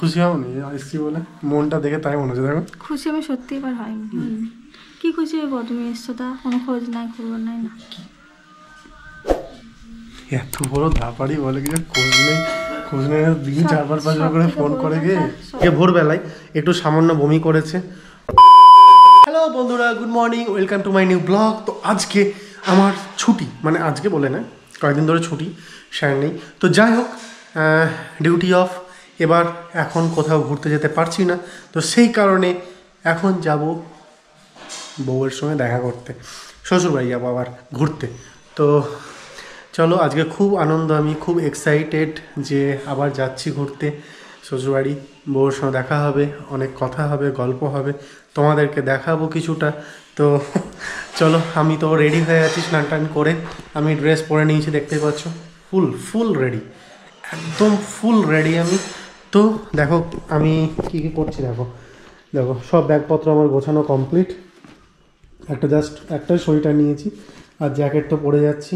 খুশি হওনি আসছি বলে? মনটা দেখে তাই মনে হচ্ছে। দেখো খুশি আমি সত্যি এবার হয়নি। কি খুশি হবো? তুমি এসছো, তা কোনো খোঁজ নাই খবর নাই না। এত বড় ধাপাড়ি বলে কি খোঁজ নেই, খোঁজ নেই দিন 4-5 করে ফোন করে গিয়ে ভোরবেলায় একটু সামান্য বমি করেছে। হ্যালো বন্ধুরা, good morning, welcome to my new blog. তো আজকে আমার ছুটি, মানে আজকে বলে না, কয়েকদিন ধরে ছুটি, স্যার নেই। তো যাই হোক, ডিউটি অফ। এবার এখন কোথাও ঘুরতে যেতে পারছি না, তো সেই কারণে এখন যাব বউয়ের সঙ্গে দেখা করতে, শ্বশুরবাড়ি যাবো আবার ঘুরতে। তো চলো, আজকে খুব আনন্দ, আমি খুব এক্সাইটেড যে আবার যাচ্ছি ঘুরতে শ্বশুরবাড়ি। বউর সঙ্গে দেখা হবে, অনেক কথা হবে, গল্প হবে, তোমাদেরকে দেখাবো কিছুটা। তো চলো, আমি তো রেডি হয়ে আছি, স্নান টান করে আমি ড্রেস পরে নিয়েছি, দেখতে পাচ্ছ, ফুল রেডি, একদম ফুল রেডি আমি। তো দেখো আমি কী কী করছি, দেখো দেখো সব ব্যাগপত্র আমার গোছানো কমপ্লিট। একটা সোয়েটার নিয়েছি আর জ্যাকেট তো পরে যাচ্ছি।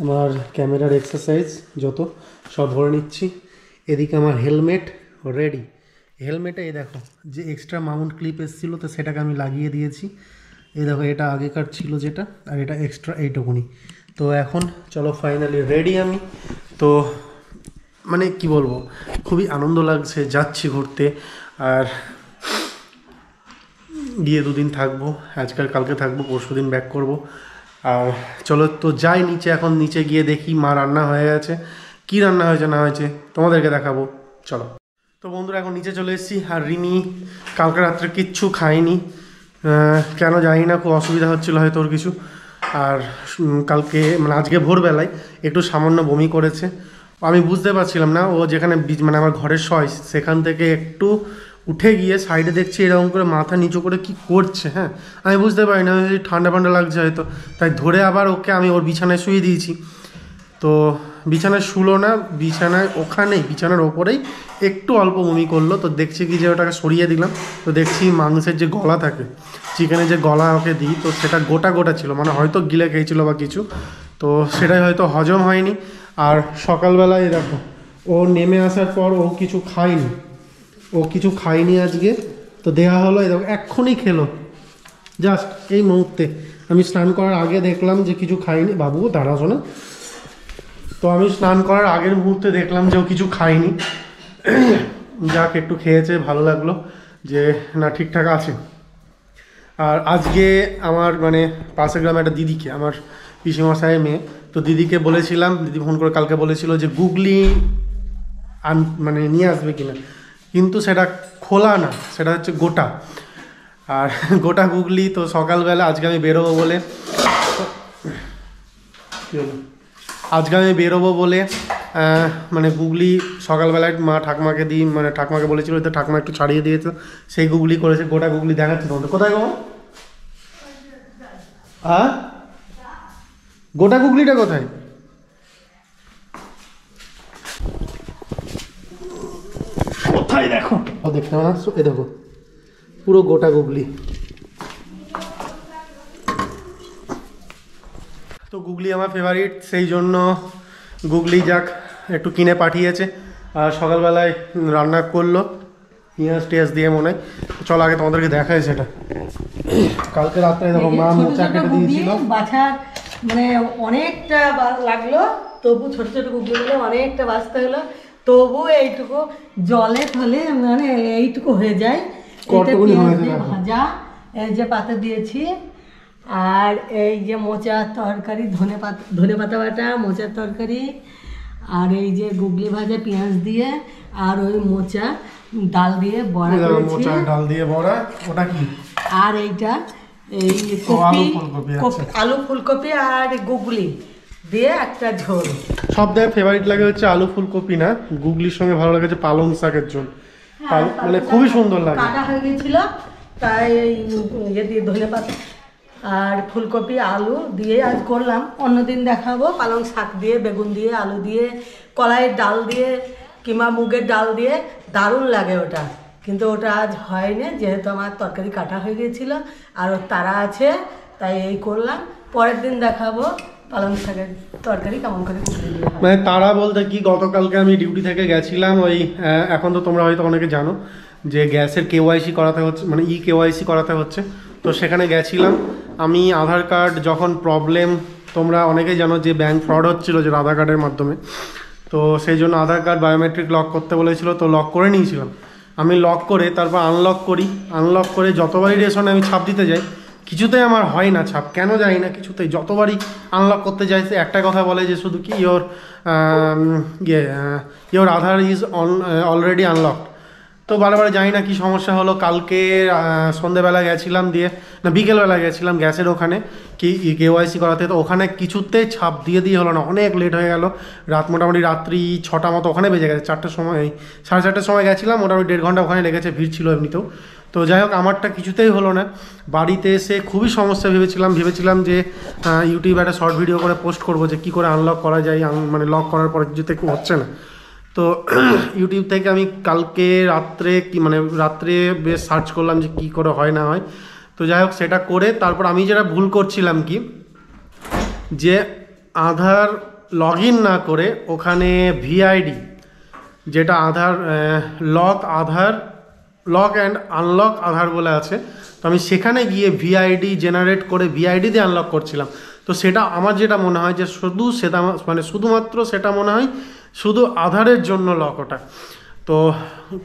আমার ক্যামেরার এক্সারসাইজ যত সব ভরে নিচ্ছি। এদিকে আমার হেলমেট রেডি। হেলমেটে এই দেখো যে এক্সট্রা মাউন্ট ক্লিপ এসেছিলো, তো সেটাকে আমি লাগিয়ে দিয়েছি। এই দেখো, এটা আগেকার ছিল যেটা, আর এটা এক্সট্রা এইটুকুনি। তো এখন চলো ফাইনালি রেডি আমি। তো মানে কি বলবো, খুবই আনন্দ লাগছে, যাচ্ছি ঘুরতে। আর গিয়ে 2 দিন থাকবো, আজকাল কালকে থাকবো, পরশুদিন ব্যাক করব। আর চলো তো যাই নিচে, এখন নিচে গিয়ে দেখি মা রান্না হয়ে গেছে, কি রান্না হয়েছে না হয়েছে তোমাদেরকে দেখাবো, চলো। তো বন্ধুরা এখন নিচে চলে এসেছি, আর রিনি কালকে রাত্রে কিচ্ছু খায়নি, কেন জানি না, খুব অসুবিধা হচ্ছিলো হয়তো ওর কিছু। আর কালকে মানে আজকে ভোরবেলায় একটু সামান্য বমি করেছে। আমি বুঝতে পারছিলাম না, ও যেখানে মানে আমার ঘরের শয় সেখান থেকে একটু উঠে গিয়ে সাইডে দেখছি এরকম করে মাথা নিচু করে কি করছে। হ্যাঁ, আমি বুঝতে পারি না, ঠান্ডা ঠান্ডা লাগছে হয়তো, তাই ধরে আবার ওকে আমি ওর বিছানায় শুয়ে দিয়েছি। তো বিছানায় শুলো না, বিছানায় ওখানেই বিছানার ওপরেই একটু অল্প বমি করলো। তো দেখছি কি যে ওটাকে সরিয়ে দিলাম, তো দেখছি মাংসের যে গলা থাকে, চিকেনের যে গলা ওকে দিই, তো সেটা গোটা গোটা ছিল, মানে হয়তো গিলে খেয়েছিল বা কিছু, তো সেটাই হয়তো হজম হয়নি। আর সকালবেলায় দেখো, ও নেমে আসার পর ও কিছু খায়নি আজকে। তো দেওয়া হলো, এই দেখো এক্ষুনি খেলো, জাস্ট এই মুহূর্তে। আমি স্নান করার আগে দেখলাম যে কিছু খায়নি। বাবু দাঁড়াছো না? তো আমি স্নান করার আগের মুহূর্তে দেখলাম যে ও কিছু খায়নি। যাক, একটু খেয়েছে, ভালো লাগলো যে না ঠিকঠাক আছে। আর আজকে আমার মানে পাশের গ্রামে একটা দিদিকে, আমার পিসিমশাইয়ের মেয়ে, তো দিদিকে বলেছিলাম, দিদি ফোন করে কালকে বলেছিল যে গুগলি মানে নিয়ে আসবে কিনা, কিন্তু সেটা খোলা না, সেটা হচ্ছে গোটা। আর গোটা গুগলি, তো সকালবেলা আজকে আমি বেরোবো বলে মানে গুগলি সকালবেলায় মা ঠাকমাকে দিই, মানে ঠাকমাকে বলেছিল, তো ঠাকমা একটু ছাড়িয়ে দিয়েছে, সেই গুগলি করেছে, গোটা গুগলি দেখাচ্ছে তোমাদের। কোথায় গো? হ্যাঁ, গোটা গুগলিটা কোথায়? কোথায় দেখো, দেখতে পাচ্ছ, এ দেখো পুরো গোটা গুগলি। তো গুগলি আমার ফেভারিট, সেই জন্য গুগলি যাক একটু কিনে পাঠিয়েছে। আর সকালবেলায় রান্না করলো পেঁয়াজ টিয়াজ দিয়ে মনে হয়। চল আগে তোমাদেরকে দেখায় সেটা। কালকে রাত্রে দেখো মা মোচা কেটে দিয়েছিল, বাছার মানে অনেকটা লাগলো, তবু ছোট ছোট গুগলিগুলো অনেকটা বাছতে হলো, তবু এইটুকু জলে ফলে মানে এইটুকু হয়ে যায়। ভাজা, এই যে পাতা দিয়েছি, আর এই যে মোচার তরকারি, ধনে পাতা বাটা, মোচার তরকারি, আর এই যে গুগলি ভাজা পেঁয়াজ দিয়ে, আর ওই মোচা ডাল দিয়ে বড়া করেছি। ডাল দিয়ে বড়া, ওটা কি? আর এইটা এই কপি, আলু ফুলকপি আর গুগলি দিয়ে একটা ঝোল। সব থেকে ফেভারিট লাগে হচ্ছে আলু ফুলকপি না, গুগলির সঙ্গে ভালো লাগে হচ্ছে পালং শাকের ঝোল, মানে খুবই সুন্দর লাগে। কাটা হয়ে গেছিল, তাই ইয়ে দিয়ে ধনে পাতা আর ফুলকপি আলু দিয়ে আজ করলাম। অন্যদিন দেখাবো পালং শাক দিয়ে, বেগুন দিয়ে, আলু দিয়ে, কলাইয়ের ডাল দিয়ে কিংবা মুগের ডাল দিয়ে, দারুণ লাগে ওটা, কিন্তু ওটা আজ হয়নি যেহেতু আমার তরকারি কাটা হয়ে গিয়েছিল আর ওর তারা আছে, তাই এই করলাম। পরের দিন দেখাবো পালং শাকের তরকারি কেমন করে করে দিলে হয়। মানে তারা বলতে কি, গতকালকে আমি ডিউটি থেকে গেছিলাম ওই এখন তো তোমরা হয়তো অনেকে জানো যে গ্যাসের কেওয়াইসি করাতে হচ্ছে, মানে কেওয়াইসি করাতে হচ্ছে। তো সেখানে গেছিলাম আমি। আধার কার্ড যখন প্রবলেম, তোমরা অনেকেই জানো যে ব্যাংক ফ্রড হচ্ছিলো যে আধার কার্ডের মাধ্যমে, তো সেই জন্য আধার কার্ড বায়োমেট্রিক লক করতে বলেছিল, তো লক করে নিয়েছিলাম আমি। লক করে তারপর আনলক করি, আনলক করে যতবারই রেশনে আমি ছাপ দিতে যাই কিছুতেই আমার হয় না ছাপ, কেন জানি না কিছুতেই। যতবারই আনলক করতে যাই সে একটা কথা বলে যে শুধু কি your Aadhaar is already unlock. তো বারে জানি না কি সমস্যা হলো। কালকে সন্ধেবেলা গেছিলাম, দিয়ে না বিকেলবেলা গেছিলাম গ্যাসের ওখানে কি কেওয়াইসি করাতে, তো ওখানে কিছুতেই ছাপ দিয়ে হলো না, অনেক লেট হয়ে গেল। মোটামুটি রাত্রি 6টা মতো ওখানে বেজে গেছে, 4টার সময়, 4:30টার সময় গেছিলাম, মোটামুটি 1.5 ঘন্টা ওখানে লেগেছে, ভিড় ছিল এমনিতেও। তো যাই হোক আমারটা কিছুতেই হলো না। বাড়িতে এসে খুবই সমস্যা ভেবেছিলাম যে ইউটিউবে একটা শর্ট ভিডিও করে পোস্ট করবো যে কী করে আনলক করা যায়, মানে লক করার পরে কিছুতে হচ্ছে না। তো ইউটিউব থেকে আমি কালকে রাত্রে বেশ সার্চ করলাম যে কী করে হয় না হয়। তো যাই হোক সেটা করে তারপর আমি যেটা ভুল করছিলাম কি, যে আধার লগ ইন না করে ওখানে ভিআইডি, যেটা আধার লক অ্যান্ড আনলক আধার বলে আছে, তো আমি সেখানে গিয়ে ভিআইডি জেনারেট করে ভিআইডি দিয়ে আনলক করছিলাম। তো সেটা আমার যেটা মনে হয় যে শুধুমাত্র সেটা মনে হয় শুধু আধারের জন্য লক ওটা। তো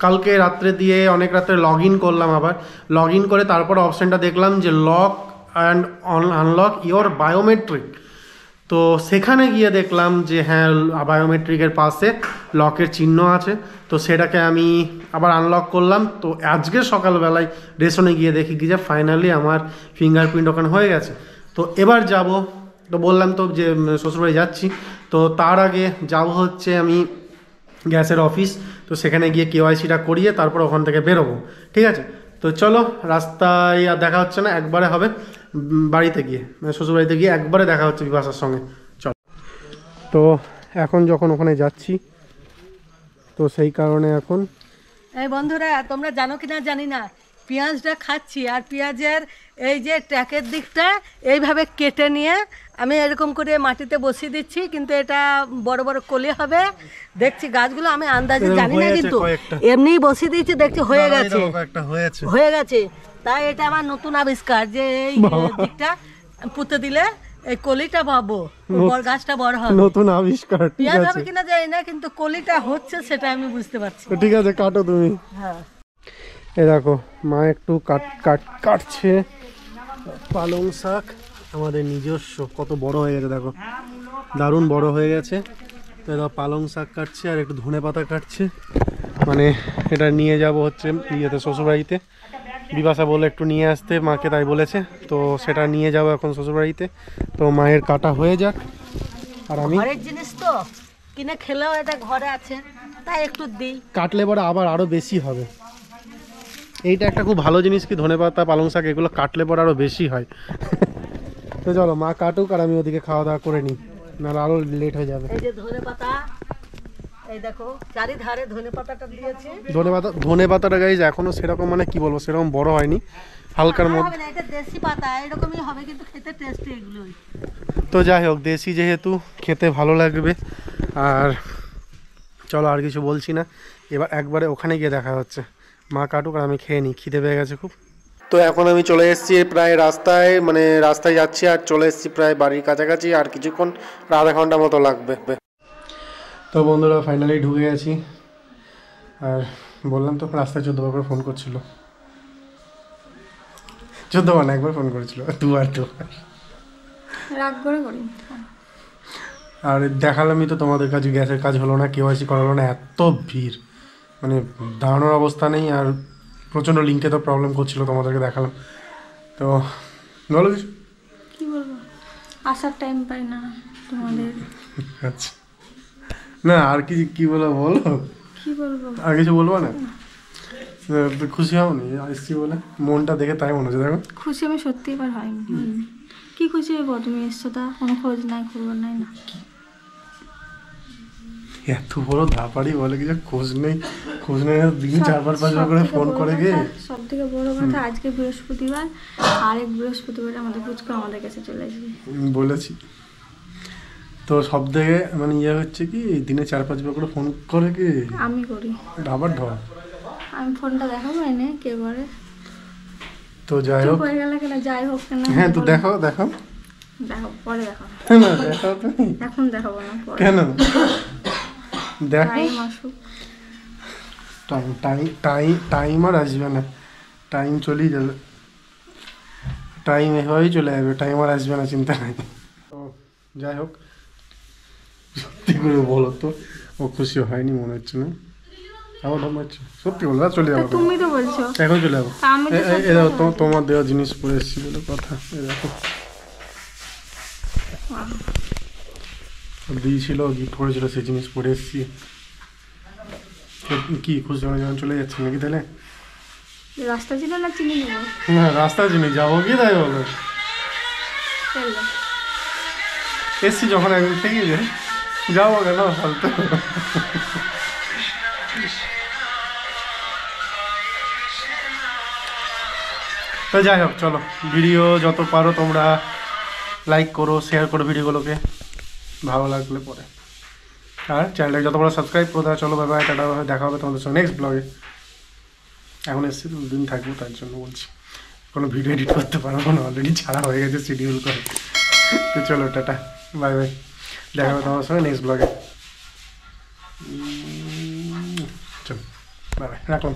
কালকে রাত্রে দিয়ে অনেক রাত্রে লগ ইন করলাম, আবার লগ ইন করে তারপর অপশানটা দেখলাম যে lock and unlock your biometric. তো সেখানে গিয়ে দেখলাম যে হ্যাঁ বায়োমেট্রিকের পাশে লকের চিহ্ন আছে। তো সেটাকে আমি আবার আনলক করলাম। তো আজকে সকালবেলায় রেশনে গিয়ে দেখি কি যে ফাইনালি আমার ফিঙ্গারপ্রিন্ট ওখানে হয়ে গেছে। তো এবার যাব, তো বললাম তো যে শ্বশুরবাড়ি যাচ্ছি, তো তার আগে যাব হচ্ছে আমি গ্যাসের অফিস। তো সেখানে গিয়ে কেওয়াইসিটা করিয়ে তারপর ওখান থেকে বেরোবো, ঠিক আছে? তো চলো, রাস্তায় আর দেখা হচ্ছে না, একবারে হবে বাড়িতে গিয়ে, মানে শ্বশুরবাড়িতে গিয়ে একবারে দেখা হচ্ছে বিপাশার সঙ্গে। চলো, তো এখন যখন ওখানে যাচ্ছি তো সেই কারণে এখন এই বন্ধুরা তোমরা জানো কিনা জানি না, পেঁয়াজটা খাচ্ছি আর পেঁয়াজের এই যে ট্যাকের দিকটা এইভাবে কেটে নিয়ে আমি এরকম করে মাটিতে বসিয়ে দিচ্ছি, কিন্তু এটা বড় বড় কলি হবে দেখছি গাছগুলো, আমি আন্দাজে জানি না, কিন্তু এমনিই বসিয়ে দিয়েছি দেখছি হয়ে গেছে। তাই এটা আমার নতুন আবিষ্কার যে এই দিকটা পুঁতে দিলে এই কলিটা পাবো, গাছটা বড় হবে। নতুন আবিষ্কার, পেঁয়াজ হবে কিনা জানি না, কিন্তু কলিটা হচ্ছে সেটা আমি বুঝতে পারছি। ঠিক আছে, কাটো তুমি। হ্যাঁ, এই দেখো মা একটু কাটছে পালং শাক, আমাদের নিজস্ব, কত বড় হয়ে গেছে দেখো, দারুণ বড় হয়ে গেছে। তো দেখো পালং শাক কাটছে আর একটু ধনেপাতা কাটছে, মানে এটা নিয়ে যাব হচ্ছে ইয়েতে শ্বশুরবাড়িতে। বিপাশা বলে একটু নিয়ে আসতে মাকে, তাই বলেছে, তো সেটা নিয়ে যাব এখন শ্বশুরবাড়িতে। তো মায়ের কাটা হয়ে যাক, আর আমি ঘরের জিনিস তো কিনে খেলেও এটা ঘরে আছে তাই একটু দিই, কাটলে পরে আবার আরো বেশি হবে। এইটা একটা খুব ভালো জিনিস কি, ধনেপাতা পালং শাক এগুলো কাটলে পরে আরো বেশি হয়। তো চলো মা কাটুক আর আমি ওদিকে খাওয়া দাওয়া করে নিই, নাহলে আরো লেট হয়ে যাবে। এই যে ধনেপাতা, এই দেখো চারিধারে ধনেপাতাটা দিয়েছি। ধনেপাতাটা গাইজ এখনো সেরকম, মানে কি বলবো, সেরকম বড় হয়নি, হালকার মধ্যে। এটা দেশি পাতা, এরকমই হবে, কিন্তু খেতে টেস্টি এগুলোই। তো যাই হোক, দেশি যেহেতু খেতে ভালো লাগবে। আর চলো আর কিছু বলছি না, এবার একবারে ওখানে গিয়ে দেখা হচ্ছে। মা কাটুক আর আমি খেয়ে নিই, খিদে পেয়ে গেছে খুব। তো এখন আমি চলে এসেছি প্রায় রাস্তায় যাচ্ছি, আর চলে এসেছি প্রায় বাড়ির কাছাকাছি, আর কিছুক্ষণ আধা ঘন্টা মতো লাগবে। তো বন্ধুরা ফাইনালি ঢুকে গেছি, আর বললাম তো রাস্তায় 14 বার করে ফোন করছিল, 14 বার না, একবার ফোন করেছিল, দুবার। রাগ করে করি। আর দেখালামই তো তোমাদের কাছে, গ্যাসের কাজ হলো না, কেওয়াইসি করা হলো না, এত ভিড়, মানে দাঁড়ানোর অবস্থা নেই, আর প্রচণ্ড লিঙ্কে তো প্রবলেম করছিল, তোমাদেরকে দেখালাম। তো বলো কিছু। কি বলবো, আসার টাইম পাই না তোমাদের। আচ্ছা, না আর কি বলো, কি বলবো, আর কিছু বলবো না। খুশি হও নি আসছি বলে, মনটা দেখে তাই মনে হচ্ছে। দেখো খুশি আমি সত্যি এবার হয়নি। কি খুশি হইব, তুমি এসছো তা, কোনো খোঁজ নাই খবর নাই না। এত বড় ধাপাড়ি বলে কিছু খোঁজ নেই দিন 4-5 বার করে ফোন করে গে। সব থেকে বড় কথা, আজকে বৃহস্পতিবার, আরেক বৃহস্পতিবার আমাদের পুচকু আমাদের কাছে চলে আসবে বলেছি, তো সব থেকে মানে ইয়ে হচ্ছে কি দিনে 4-5 বার করে ফোন করে কি আমি করি। আবার ঢল। আমি ফোনটা দেখাবো এনে কে করে। তো যাই চুপ হোক, হয়ে গেলে কেন, যাই হোক কেন। হ্যাঁ তো দেখো দেখো দেখো পরে দেখো। না দেখাও তুমি এখন দেখাবো না, পরে। কেন দেখো টাইম আসুক। টাইম আর আসবে না, টাইম চলেই যাবে, টাইম এভাবেই চলে যাবে, টাইম আর আসবে না, চিন্তা নাই। তো যাই হোক, সত্যি করে বলো তো ও খুশি হয়নি মনে হচ্ছে না? আমার মনে হচ্ছে সত্যি বলো, চলে তা যাবো তুমি তো বলছো। এখন চলে যাবো। তা আমি তো সত্যি এ দেখো কথা বলছি। তোমার দেওয়া জিনিস পরে এসেছি বলে কথা, এ দেখো দিয়েছিল, গিফট করেছিল, সেই জিনিস পরে এসেছি। তো কি খুশি হয়ে যখন চলে যাচ্ছে নাকি তাহলে? রাস্তা ছিল না চিনি নেবো? না রাস্তা জিনিস যাবো কি তাই বলো, চলবে। এসছি যখন একদিন থেকে যায় যাবো কেন ফালতু। তো যাই হোক চলো, ভিডিও যত পারো তোমরা লাইক করো, শেয়ার করো ভিডিওগুলোকে, ভালো লাগলে পরে। আর চ্যানেলটাকে যত বড় সাবস্ক্রাইব করে দেওয়া। চলো বাই বাই, টাটা, দেখা হবে তোমাদের সঙ্গে নেক্সট ব্লগে। এখন এসছি 2 দিন থাকবো তার জন্য বলছি, কোনো ভিডিও এডিট করতে পারবো না, অলরেডি ছাড়া হয়ে গেছে শিডিউল করে। তো চলো টাটা বাই বাই, দেখা হবে তোমার সঙ্গে নেক্সট ব্লগে। চলো বাই বাই, রাখলাম।